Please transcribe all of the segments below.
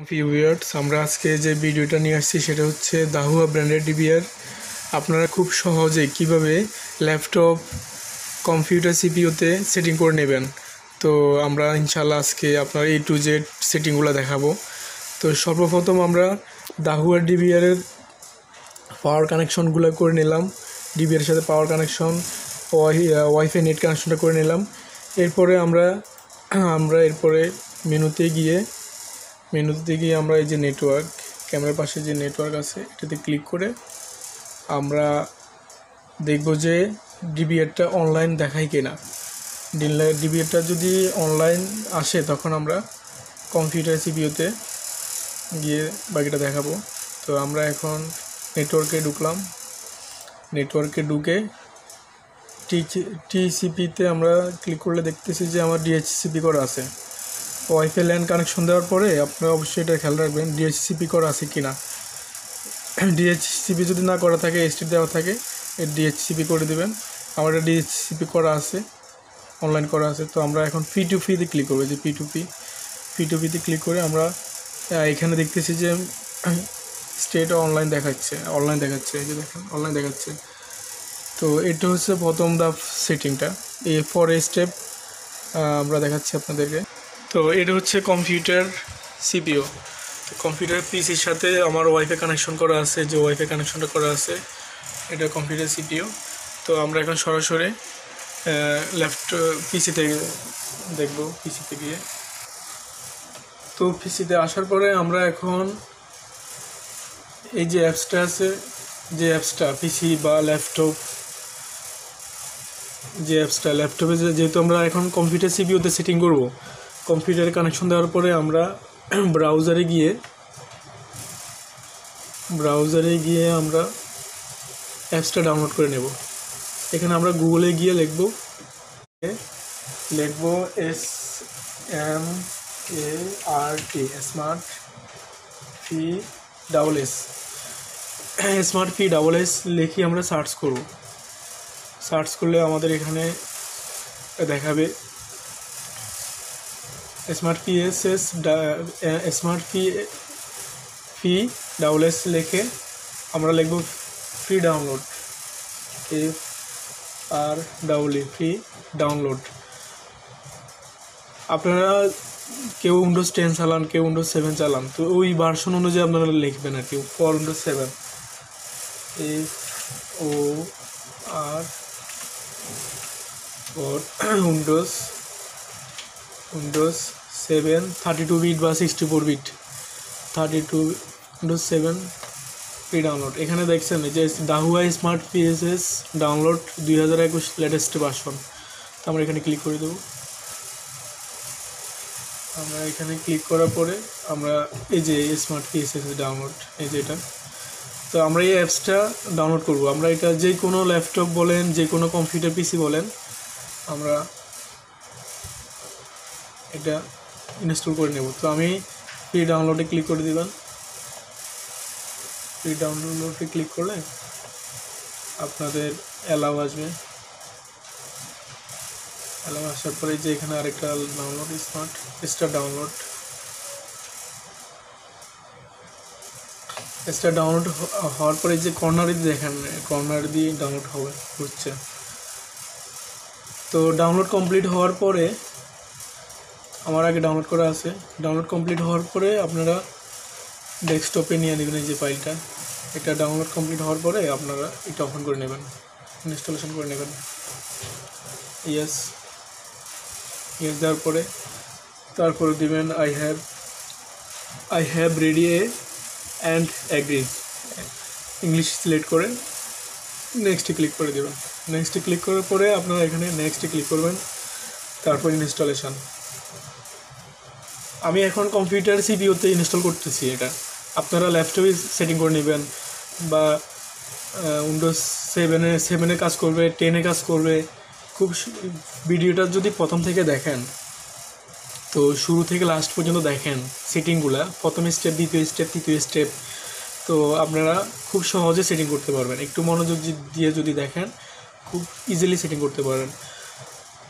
Viewers, আমরা আজকে যে ভিডিওটা নিয়ে আসছি সেটা হচ্ছে দাহুয়া ব্র্যান্ডের ডিবিআর। আপনারা খুব সহজে কিভাবে ল্যাপটপ, কম্পিউটার, সিপিইউতে সেটিং করে নেবেন। তো আমরা ইনশাল্লাহ আজকে আপনার A to Z সেটিংগুলো দেখাবো। তো সর্বপ্রথম আমরা দাহুয়ার ডিবিআরের পাওয়ার কানেকশনগুলো করে নিলাম। ডিবিআরের সাথে পাওয়ার কানেকশন, ওয়াইফাই নেট কানেকশনটা করে নিলাম। এরপরে আমরা এরপরে মেনুতে গিয়ে আমরা এই যে নেটওয়ার্ক, ক্যামেরার পাশে যে নেটওয়ার্ক আছে এটাতে ক্লিক করে আমরা দেখব যে ডিবিআরটা অনলাইন দেখায় কিনা। ডিবিআরটা যদি অনলাইন আসে তখন আমরা কম্পিউটার সিপিইউতে গিয়ে বাকিটা দেখাবো। তো আমরা এখন নেটওয়ার্কে ঢুকলাম। নেটওয়ার্কে ঢুকে টিসিপিতে আমরা ক্লিক করলে দেখতেছি যে আমার ডিএইচসিপি করা আছে। ওয়াইফাই ল্যান কানেকশন দেওয়ার পরে আপনারা অবশ্যই এটা খেয়াল রাখবেন ডিএইচসিপি করা আছে কি না। ডিএইচসিপি যদি না করা থাকে, এসটি দেওয়া থাকে, ডিএইচসিপি করে দেবেন। আমার এটা ডিএইচসিপি করা আছে, অনলাইন করা আছে। তো আমরা এখন P2P-তে ক্লিক করবো। যে P2P-তে ক্লিক করে আমরা এখানে দেখতেছি যে স্টেট অনলাইন দেখাচ্ছে, এই যে দেখেন অনলাইন দেখাচ্ছে। তো এটা হচ্ছে প্রথম ধাপ সেটিংটা। এরপর স্টেপ আমরা দেখাচ্ছি আপনাদেরকে। তো এটা হচ্ছে কম্পিউটার সিপিইউ। তো কম্পিউটার পিসির সাথে আমার ওয়াইফাই কানেকশন করা আছে, যে ওয়াইফাই কানেকশনটা করা আছে এটা কম্পিউটার সিপিইউ। তো আমরা এখন সরাসরি পিসিতে দেখব, পিসিতে গিয়ে। তো পিসিতে আসার পরে আমরা এখন এই যে অ্যাপসটা আছে, যে অ্যাপসটা পিসি বা ল্যাপটপ, যে অ্যাপসটা ল্যাপটপে যেহেতু আমরা এখন কম্পিউটার সিপিইউতে সেটিং করব, কম্পিউটারে কানেকশন দেওয়ার পরে আমরা ব্রাউজারে গিয়ে আমরা অ্যাপসটা ডাউনলোড করে নেব। এখানে আমরা গুগলে গিয়ে লিখব স্মার্ট ফি ডাবল এস লিখে আমরা সার্চ করব। সার্চ করলে আমাদের এখানে দেখাবে স্মার্ট ফি ডাবল এস লিখে আমরা লিখব ফ্রি ডাউনলোড, ফ্রি ডাউনলোড। আপনারা কেউ উইন্ডোজ 10 চালান, কেউ উইন্ডোজ 7 চালান, তো ওই ভার্সন অনুযায়ী আপনারা লিখবেন আর কি। ফর উইন্ডোজ 7 উইন্ডোজ 7 32 বিট বা 64 বিট, উইন্ডোজ 7 ফ্রি ডাউনলোড। এখানে দেখছেন যে দাহুয়া smart PSS download 2021 latest version. তো আমরা এখানে ক্লিক করে দেবো। আমরা এখানে ক্লিক করার পরে আমরা এই যে স্মার্ট পিএসএস ডাউনলোড, এই যে এটা। তো আমরা এই অ্যাপসটা ডাউনলোড করব। আমরা এটা যে কোনো ল্যাপটপ বলেন, যে কোনো কম্পিউটার পিসি বলেন, আমরা এটা ইনস্টল করে নেব। তো আমি ফ্রি ডাউনলোডে ক্লিক করে দিলাম। ফ্রি ডাউনলোডে ক্লিক করলে আপনাদের অ্যালাউ আসবে। অ্যালাউ আসার পরে যে এখানে আরেকটা ডাউনলোড, ডাউনলোড হওয়ার পরে যে কর্নারে দেখেন, কর্নার দিয়ে ডাউনলোড হচ্ছে। তো ডাউনলোড কমপ্লিট হওয়ার পরে আমার আগে ডাউনলোড করা আছে। ডাউনলোড কমপ্লিট হওয়ার পরে আপনারা ডেস্কটপে নিয়ে নেবেন এই যে ফাইলটা। এটা ডাউনলোড কমপ্লিট হওয়ার পরে আপনারা এটা ওপেন করে নেবেন, ইনস্টলেশন করে নেবেন। ইয়েস দেওয়ার পরে তারপরে দিবেন I have ready and agree, English select করে নেক্সটে ক্লিক করে দেবেন। নেক্সটে ক্লিক করার পরে আপনারা এখানে নেক্সটে ক্লিক করবেন, তারপর ইনস্টলেশন। আমি এখন কম্পিউটার সিপিইউতে ইনস্টল করতেছি এটা। আপনারা ল্যাপটপে সেটিং করে নেবেন, বা উইন্ডোজ 7-এ কাজ করবে, 10-এ কাজ করবে। খুব ভিডিওটা যদি প্রথম থেকে দেখেন, তো শুরু থেকে লাস্ট পর্যন্ত দেখেন সেটিংগুলা, প্রথম স্টেপ, দ্বিতীয় স্টেপ, তৃতীয় স্টেপ, তো আপনারা খুব সহজে সেটিং করতে পারবেন। একটু মনোযোগ দিয়ে যদি দেখেন খুব ইজিলি সেটিং করতে পারবেন।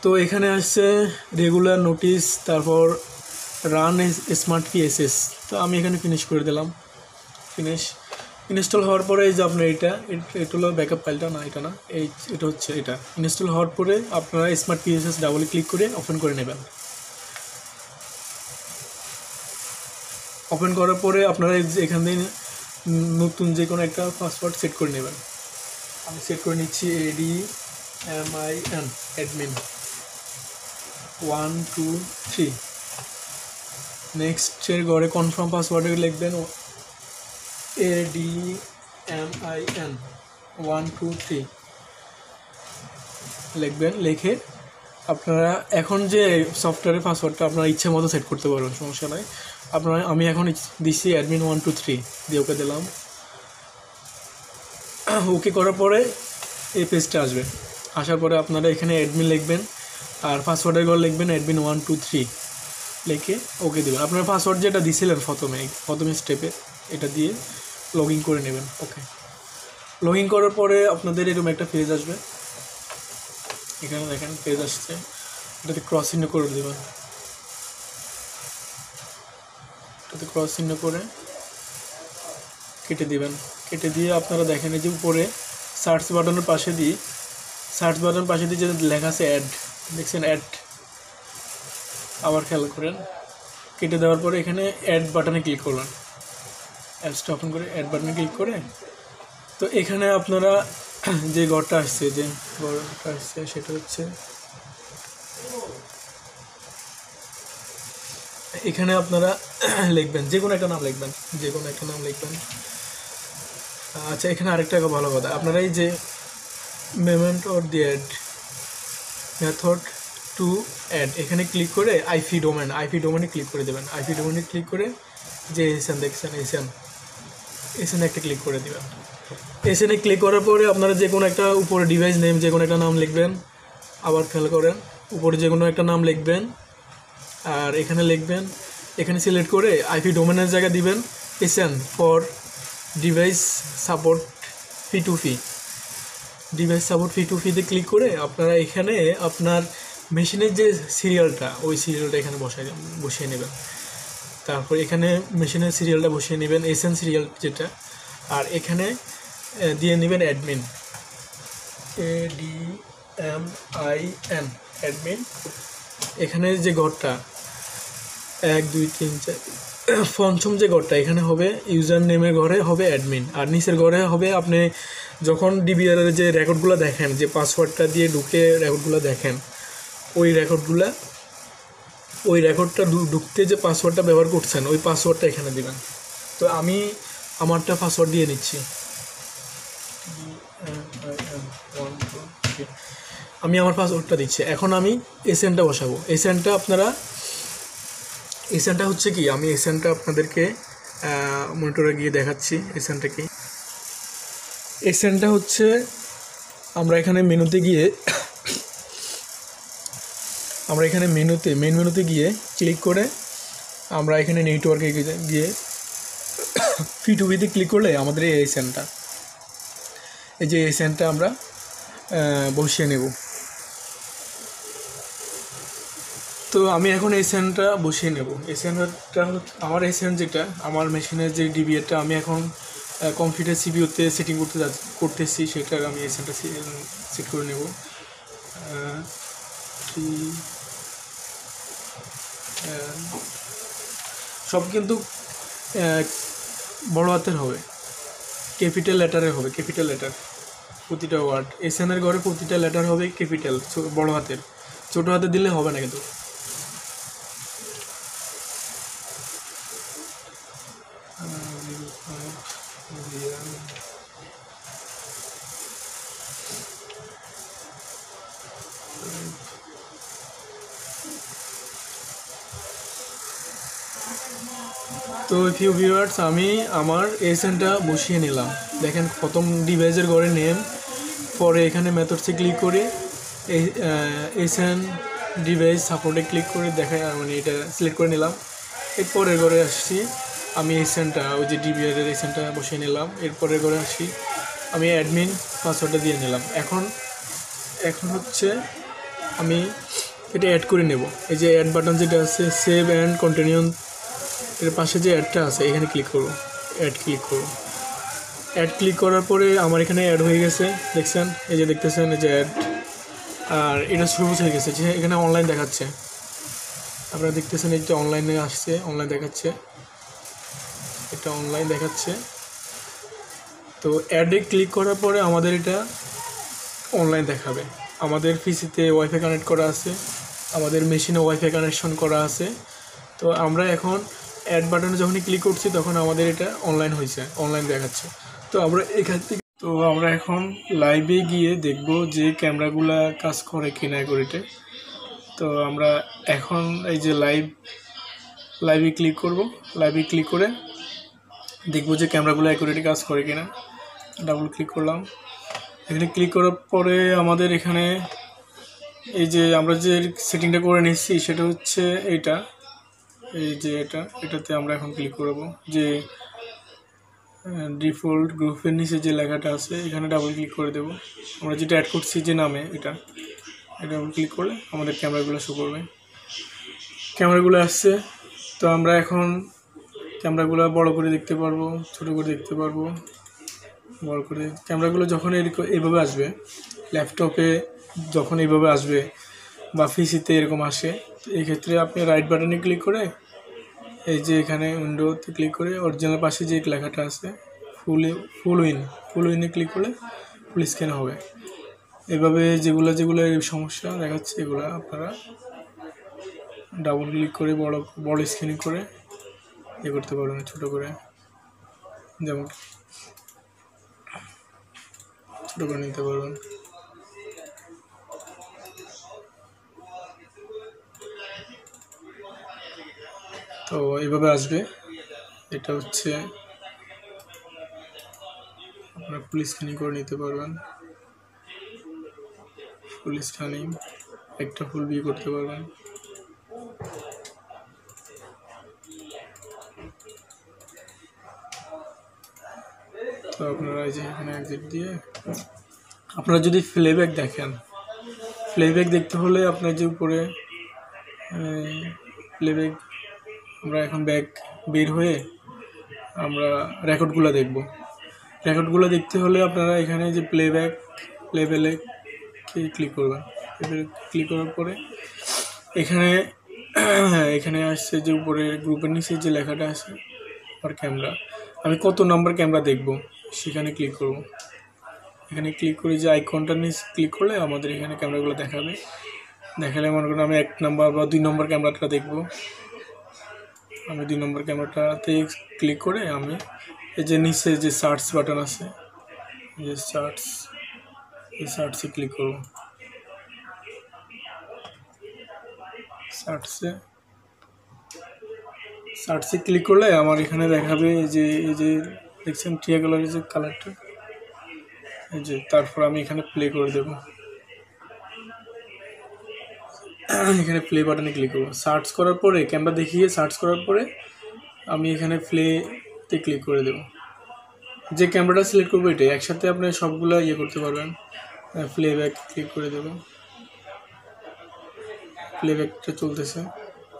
তো এখানে আসছে রেগুলার নোটিস, তারপর রান স্মার্ট পিএসএস। তো আমি এখানে ফিনিশ করে দিলাম। ইনস্টল হওয়ার পরে এই যে আপনার এটা হলো ব্যাকআপ ফাইলটা, না এটা না, এটা হচ্ছে এটা। ইনস্টল হওয়ার পরে আপনারা স্মার্ট পিএসএস ডাবল ক্লিক করে ওপেন করে নেবেন। ওপেন করার পরে আপনারা এখান থেকে নতুন যে কোনো একটা পাসওয়ার্ড সেট করে নেবেন। আমি সেট করে নিচ্ছি ADMIN অ্যাডমিন 1 2 3। নেক্সটের ঘরে কনফার্ম পাসওয়ার্ডে লিখবেন ADMIN 1 2 3 লিখবেন। লিখে আপনারা এখন যে সফটওয়্যারের পাসওয়ার্ডটা আপনারা ইচ্ছে মতো সেট করতে পারবেন, সমস্যা নাই। আমি এখন দিচ্ছি অ্যাডমিন 1 2 3 দিয়ে ওকে দিলাম। ওকে করার পরে এই পেজটা আসবে। আসার পরে আপনারা এখানে অ্যাডমিন লিখবেন আর পাসওয়ার্ডের ঘর লিখবেন অ্যাডমিন 1 2 3 লিখে ওকে দেবেন। আপনার পাসওয়ার্ড যেটা দিয়েছিলেন প্রথমে স্টেপে এটা দিয়ে লগ ইন করে নেবেন। ওকে, লগ ইন করার পরে আপনাদের এরকম একটা পেজ আসবে। এখানে দেখেন পেজ আসছে, এটাতে ক্রস চিহ্ন করে দেবেন। এটাতে ক্রস চিহ্ন করে কেটে দিবেন। কেটে দিয়ে আপনারা দেখেন এই যে উপরে সার্চ বাটনের পাশে দিয়ে যে লেখা আছে অ্যাড, দেখছেন অ্যাড, আবার খেয়াল করেন। কেটে দেওয়ার পরে এখানে অ্যাড বাটনে ক্লিক করবেন। অ্যাপসটা ওপেন করে অ্যাড বাটনে ক্লিক করে তো এখানে আপনারা যে ঘরটা আসছে সেটা হচ্ছে এখানে আপনারা লিখবেন যে কোনো একটা নাম লিখবেন। আচ্ছা, এখানে আরেকটা ভালো কথা, আপনারা এই যে payment or the add method to add এখানে ক্লিক করে আইপি ডোমেনে ক্লিক করে দেবেন। আইপি ডোমেনে ক্লিক করে যে এসএন দেখছেন, এসএন একটা ক্লিক করে দেবেন। এসএনে ক্লিক করার পরে আপনারা যে কোনো একটা উপরে ডিভাইস নেম যে কোনো একটা নাম লিখবেন। আবার খেয়াল করেন উপরে যে কোনো একটা নাম লিখবেন আর এখানে লিখবেন, এখানে সিলেক্ট করে আইপি ডোমেনের জায়গা দিবেন SN for device support P2P। Device support P2P-তে ক্লিক করে আপনারা এখানে আপনার মেশিনের যে সিরিয়ালটা এখানে বসিয়ে নেবেন। তারপর এখানে মেশিনের সিরিয়ালটা বসিয়ে নেবেন, এসএন সিরিয়াল যেটা, আর এখানে দিয়ে নেবেন অ্যাডমিন ADMIN অ্যাডমিন। এখানে যে ঘরটা 1 2 3 4 পঞ্চম যে ঘরটা এখানে হবে ইউজার নেমের ঘরে হবে অ্যাডমিন, আর নিচের ঘরে হবে আপনি যখন ডিবিআর এর যে রেকর্ডগুলো দেখেন, যে পাসওয়ার্ডটা দিয়ে ঢুকে রেকর্ডগুলো দেখেন, ওই রেকর্ডটা ঢুকতে যে পাসওয়ার্ডটা ব্যবহার করছেন ওই পাসওয়ার্ডটা এখানে দিবেন। তো আমি আমারটা পাসওয়ার্ড দিয়ে নিচ্ছি। আমি আমার পাসওয়ার্ডটা দিচ্ছি। এখন আমি এসএনটা বসাবো। এসএনটা হচ্ছে কি, আমি এসএনটা আপনাদেরকে মনিটরে গিয়ে দেখাচ্ছি। এসএনটা হচ্ছে আমরা এখানে মেনুতে গিয়ে মেন মেনুতে গিয়ে ক্লিক করে আমরা এখানে নেটওয়ার্কে গিয়ে P2P-তে ক্লিক করলে আমাদের এই এসএনটা আমরা বসিয়ে নেব। তো আমি এখন এসএনটা বসিয়ে নেব। এসএনটা আমার এসএন যেটা আমার মেশিনের যে ডিবিএটা আমি এখন কম্পিউটার সিপিইউতে সেটিং করতেছি, সেটা আমি এসএনটা সেট করে নেব। সব কিন্তু বড় হাতের হবে, ক্যাপিটাল লেটারে হবে, ক্যাপিটাল লেটার প্রতিটা ওয়ার্ড। এসএনের ঘরে প্রতিটা লেটার হবে ক্যাপিটাল, বড় হাতের। ছোটো হাতে দিলে হবে না কিন্তু। তো ভিউয়ার্স, আমি আমার এসএনটা বসিয়ে নিলাম। দেখেন প্রথম ডিভাইসের ঘরে নেম, পরে এখানে মেথডসে ক্লিক করে এসএন ডিভাইস সাপোর্টে ক্লিক করে মানে এটা সিলেক্ট করে নিলাম। এরপরের ঘরে আসছি, আমি এসএনটা ওই যে ডিবিআরের এসএনটা বসিয়ে নিলাম। এরপরের ঘরে আসি, আমি অ্যাডমিন পাসওয়ার্ডটা দিয়ে নিলাম। এখন হচ্ছে আমি এটা অ্যাড করে নেব। এই যে অ্যাড বাটন যেটা আছে সেভ অ্যান্ড কন্টিনিউ এর পাশে যে অ্যাডটা আছে এখানে ক্লিক করব, অ্যাড ক্লিক করব। অ্যাড ক্লিক করার পরে আমার এখানে অ্যাড হয়ে গেছে, দেখছেন এই যে দেখতেছেন এই যে অ্যাড, আর এটা সবুজ হয়ে গেছে যে এখানে অনলাইন দেখাচ্ছে। আপনারা দেখতেছেন এই যে অনলাইনে আসছে, অনলাইন দেখাচ্ছে, এটা অনলাইন দেখাচ্ছে। তো অ্যাডে ক্লিক করার পরে আমাদের এটা অনলাইন দেখাবে। আমাদের পিসিতে ওয়াইফাই কানেক্ট করা আছে, আমাদের মেশিনে ওয়াইফাই কানেকশন করা আছে। তো আমরা এখন অ্যাড বাটনে যখনই ক্লিক করছি তখন আমাদের এটা অনলাইন হয়েছে, অনলাইন দেখাচ্ছে। তো আমরা এখান থেকে আমরা এখন লাইভে গিয়ে দেখব যে ক্যামেরাগুলা কাজ করে কিনা অ্যাকুরেটে। তো আমরা এখন এই যে লাইভে ক্লিক করব, লাইভে ক্লিক করে দেখব যে ক্যামেরাগুলো অ্যাকুরেটে কাজ করে কিনা। ডাবল ক্লিক করলাম, এখানে ক্লিক করার পরে আমাদের এখানে এই যে আমরা যে সেটিংটা করে নিচ্ছি সেটা হচ্ছে এইটা, এই যে এটাতে আমরা এখন ক্লিক করব। যে ডিফল্ট গ্রুপের নিচে যে লেখাটা আছে এখানে ডাবল ক্লিক করে দেব। আমরা যেটা অ্যাড করছি যে নামে এটা ডাবল ক্লিক করলে আমাদের ক্যামেরাগুলো শো করবে। ক্যামেরাগুলো আসছে, তো আমরা এখন ক্যামেরাগুলো বড় করে দেখতে পারবো, ছোট করে দেখতে পারবো, বড় করে। ক্যামেরাগুলো যখন এইভাবে আসবে, ল্যাপটপে যখন এইভাবে আসবে বা পিসিতে এরকম আসে, এই ক্ষেত্রে আপনি রাইট বাটনে ক্লিক করে এই যে এখানে উইন্ডোতে ক্লিক করে অরিজিনাল পাশে যে লেখাটা আছে ফুল উইনে ক্লিক করলে ফুল স্ক্রিন হবে। এভাবে যেগুলো এই সমস্যা দেখাচ্ছে এগুলো আপনারা ডাবল ক্লিক করে বড় স্ক্রিন করে করতে পারবেন, ছোট করে, যেমন ছোট করে নিতে পারবেন। তো এইভাবে আসবে। এটা হচ্ছে আপনারা ফুল স্ক্যানিং করে নিতে পারবেন, ফুল স্ক্যানিং একটা ফুল ভিউ করতে পারবেন। তো আপনারা এই যে এখানে এক্সিট দিয়ে আপনারা যদি প্লেব্যাক দেখেন, প্লেব্যাক দেখতে হলে আপনার যে উপরে প্লেব্যাক, আমরা এখন ব্যাক বের হয়ে আমরা রেকর্ডগুলো দেখব। রেকর্ডগুলো দেখতে হলে আপনারা এখানে যে প্লেব্যাকে ক্লিক করবেন। ক্লিক করার পরে এখানে আসছে যে উপরে গ্রুপের নিচে যে লেখাটা আছে আর ক্যামেরা, আমি কত নাম্বার ক্যামেরা দেখব সেখানে ক্লিক করব। এখানে ক্লিক করে যে আইকনটা নিচে ক্লিক করলে আমাদের এখানে ক্যামেরাগুলো দেখালে মনে করেন আমি 1 নম্বর বা 2 নম্বর ক্যামেরাটা দেখব। আমি 2 নম্বর ক্যামেরাটাতে ক্লিক করে আমি এই যে নিচে যে সার্চ বাটন আছে, এই সার্চে ক্লিক করব। সার্চে ক্লিক করলে আমার এখানে দেখাবে এই যে দেখছেন টিয়া কালারের যে কালারটা, এই যে তারপর আমি এখানে প্লে করে দেব। এখানে প্লে বাটনে ক্লিক করব। সার্চ করার পরে ক্যামেরা দেখিয়ে সার্চ করার পরে আমি এখানে প্লেতে ক্লিক করে দেব। যে ক্যামেরাটা সিলেক্ট করবো এটাই, একসাথে আপনি সবগুলো করতে পারবেন। প্লেব্যাক ক্লিক করে দেব, প্লেব্যাকটা চলতেছে।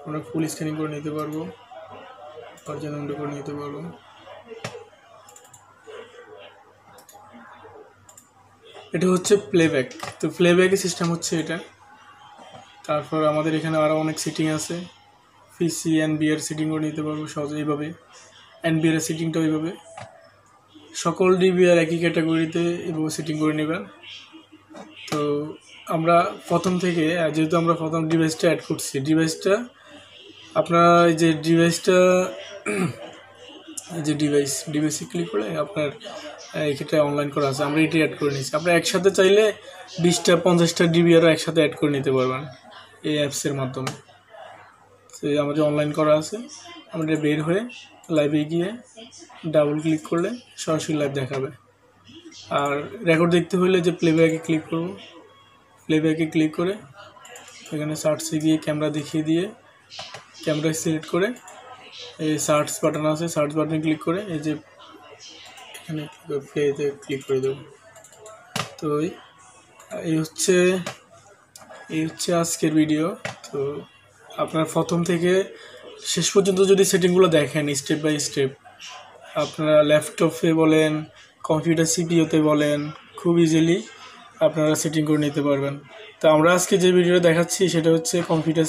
আমরা ফুল স্ক্যানিং করে নিতে পারবো, অরিজিনাল করে নিতে পারবো। এটা হচ্ছে প্লেব্যাক। তো প্লেব্যাকের সিস্টেম হচ্ছে এটা। তারপর আমাদের এখানে আরও অনেক সেটিং আছে, পিসি এনবিআর সেটিং করে নিতে পারবো সহজে। এইভাবে এনবিআর সেটিংটাও এইভাবে, সকল ডিবিআর একই ক্যাটাগরিতে এভাবে সেটিং করে নেবেন। তো আমরা প্রথম থেকে যেহেতু আমরা প্রথম ডিভাইসটা অ্যাড করছি, ডিভাইসটা আপনার এই যে ডিভাইসে ক্লিক করে আপনার এইটা অনলাইন করা আছে, আমরা এটি অ্যাড করে নিচ্ছি। আপনারা একসাথে চাইলে 20টা 50টা ডিবিআরও একসাথে অ্যাড করে নিতে পারবেন এই অ্যাপসের মাধ্যমে। তো আমাদের অনলাইন করা আছে, আমাদের বের হয়ে লাইভে গিয়ে ডাবল ক্লিক করলে সরাসরি লাইভ দেখাবে। আর রেকর্ড দেখতে হলে যে প্লেব্যাকে ক্লিক করব, প্লেব্যাকে ক্লিক করে এখানে সার্চে গিয়ে ক্যামেরা দেখিয়ে দিয়ে ক্যামেরা সিলেক্ট করে এই সার্চ বাটন আছে, সার্চ বাটনে ক্লিক করে এই যে এখানে প্লেতে ক্লিক করে দেব। তো এই হচ্ছে এই হচ্ছে আজকের ভিডিও। তো আপনার প্রথম থেকে শেষ পর্যন্ত যদি সেটিংগুলো দেখেন স্টেপ বাই স্টেপ, আপনারা ল্যাপটপে বলেন, কম্পিউটার সিপিইউতে বলেন, খুব ইজিলি আপনারা সেটিং করে নিতে পারবেন। তো আমরা আজকে যে ভিডিওটা দেখাচ্ছি সেটা হচ্ছে কম্পিউটার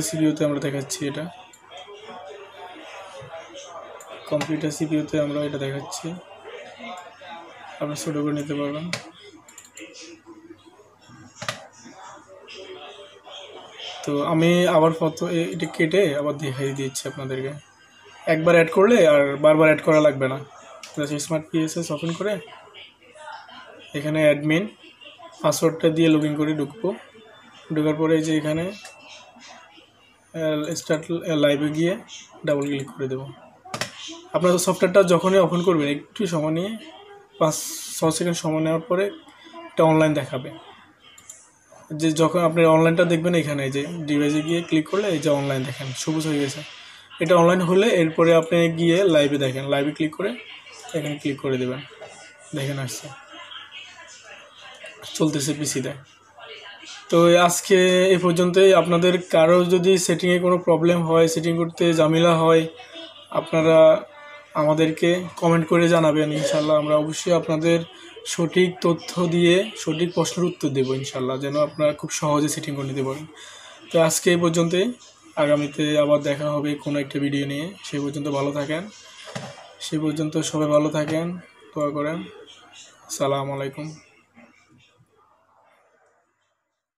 সিপিইউতে আমরা দেখাচ্ছি। এটা কম্পিউটার সিপিইউতে আমরা এটা দেখাচ্ছি, আপনারা ছোটো করে নিতে পারবেন। তো আমি আবার এটা কেটে আবার দেখাই দিচ্ছি আপনাদেরকে। একবার অ্যাড করলে আর বারবার অ্যাড করা লাগবে না। স্মার্ট পিএসএস ওপেন করে এখানে অ্যাডমিন পাসওয়ার্ডটা দিয়ে লগ ইন করে ঢোকার পরে যে এখানে স্টার্ট লাইভে গিয়ে ডাবল ক্লিক করে দেবো। আপনার সফটওয়্যারটা যখনই ওপেন করবেন একটু সময় নিয়ে 5-6 সেকেন্ড সময় নেওয়ার পরে এটা অনলাইন দেখাবে। যে যখন আপনি অনলাইনটা দেখবেন এখানে যে ডিভাইসে গিয়ে ক্লিক করলে এই যে অনলাইন দেখেন সবুজ হয়ে গেছে। এটা অনলাইন হলে এরপরে আপনি গিয়ে লাইভে দেখেন, লাইভে ক্লিক করে এখানে ক্লিক করে দেবেন, দেখেন আসছে চলতেছে পিসিতে। তো আজকে এ পর্যন্তই। আপনাদের কারো যদি সেটিংয়ে কোনো প্রবলেম হয়, সেটিং করতে ঝামেলা হয়, আপনারা আমাদেরকে কমেন্ট করে জানাবেন। ইনশাল্লাহ আমরা অবশ্যই আপনাদের সঠিক তথ্য দিয়ে সঠিক প্রশ্নের উত্তর দেবো ইনশাল্লাহ, যেন আপনারা খুব সহজে সেটিং করে নিতে পারেন। তো আজকে এই পর্যন্তই, আগামীতে আবার দেখা হবে কোনো একটা ভিডিও নিয়ে। সেই পর্যন্ত ভালো থাকেন, সেই পর্যন্ত সবাই ভালো থাকেন, দোয়া করেন। আসসালামু আলাইকুম।